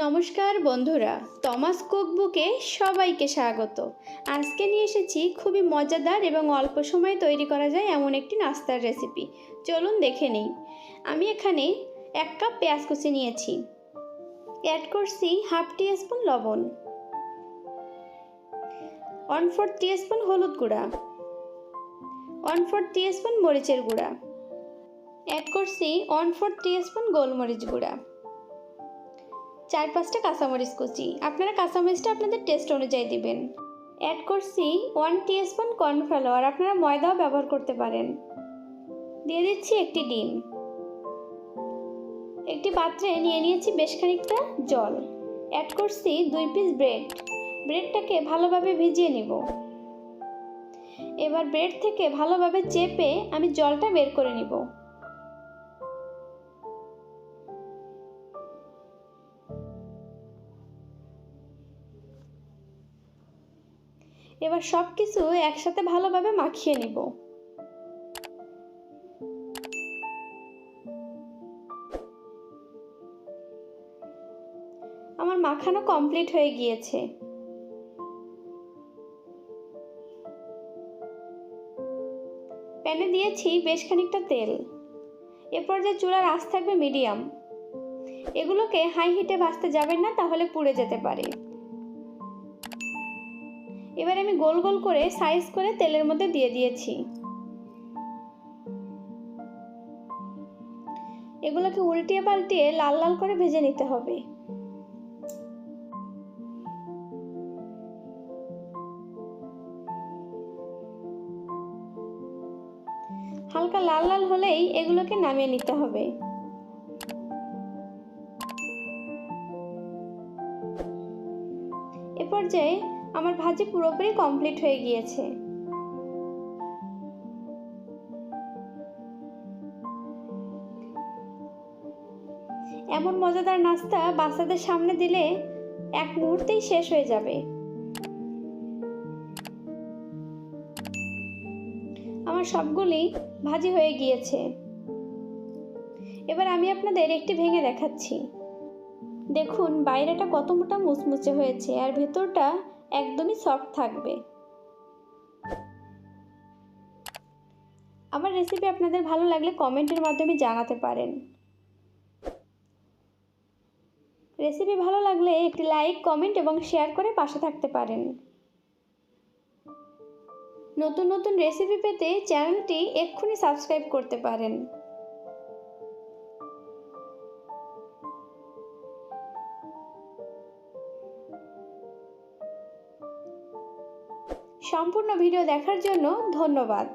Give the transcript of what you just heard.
নমস্কার বন্ধুরা, তমাস কুকবুকে সবাইকে স্বাগত। আজকে নিয়ে এসেছি খুবই মজাদার এবং অল্প সময়ে তৈরি করা যায় এমন একটি নাস্তার রেসিপি। চলুন দেখে নিই। আমি এখানে 1 কাপ পেঁয়াজ কুচি নিয়েছি। অ্যাড করছি হাফ টিস্পুন লবণ, 1/4 টিস্পুন হলুদ গুঁড়া, 1/4 টিস্পুন মরিচের গুঁড়া, অ্যাড করছি 1/4 টিস্পুন গোলমরিচ গুঁড়া, 4-5টা কাঁচামরিচ কুচি। আপনারা কাঁচামরিচটা আপনাদের টেস্ট অনুযায়ী দিবেন। অ্যাড করছি 1 টিস্পুন কর্নফ্লাওয়ার, আপনারা ময়দাও ব্যবহার করতে পারেন। দিয়ে দিচ্ছি একটি ডিম। একটি পাত্রে নিয়ে নিয়েছি বেশ খানিকটা জল। অ্যাড করছি 2 পিস ব্রেড। ব্রেডটাকে ভালোভাবে ভিজিয়ে নিব। এবার ব্রেড থেকে ভালোভাবে চেপে আমি জলটা বের করে নিব। এবার সব কিছু একসাথে ভালোভাবে মাখিয়ে নিব। আমার মাখানো কমপ্লিট হয়ে গিয়েছে। প্যানে দিয়েছি বেশ খানিকটা তেল। এরপর যে চুলার আঁচ থাকবে মিডিয়াম। এগুলোকে হাই হিটে ভাজতে যাবেন না, তাহলে পুড়ে যেতে পারে। এবার আমি গোল গোল করে সাইজ করে তেলের মধ্যে দিয়ে দিয়েছি। এগুলোকে উল্টিয়ে পাল্টিয়ে লাল লাল করে ভেজে নিতে হবে। হালকা লাল লাল হলেই এগুলোকে নামিয়ে নিতে হবে। এ পর্যায়ে আমার ভাজি পুরোপুরি কমপ্লিট হয়ে গিয়েছে। এমন মজাদার নাস্তা বাচ্চাদের সামনে দিলে এক মুহূর্তেই শেষ হয়ে যাবে। আমার সবগুলি ভাজি হয়ে গিয়েছে। এবার আমি আপনাদের একটি ভেঙে দেখাচ্ছি। দেখুন বাইরেটা কত মোটা মুচমুচে হয়েছে আর ভেতরটা একদমই সফট থাকবে। আমার রেসিপি আপনাদের ভালো লাগলে কমেন্টের মাধ্যমে জানাতে পারেন। রেসিপি ভালো লাগলে একটি লাইক, কমেন্ট এবং শেয়ার করে পাশে থাকতে পারেন। নতুন নতুন রেসিপি পেতে চ্যানেলটি এক্ষুনি সাবস্ক্রাইব করতে পারেন। সম্পূর্ণ ভিডিও দেখার জন্য ধন্যবাদ।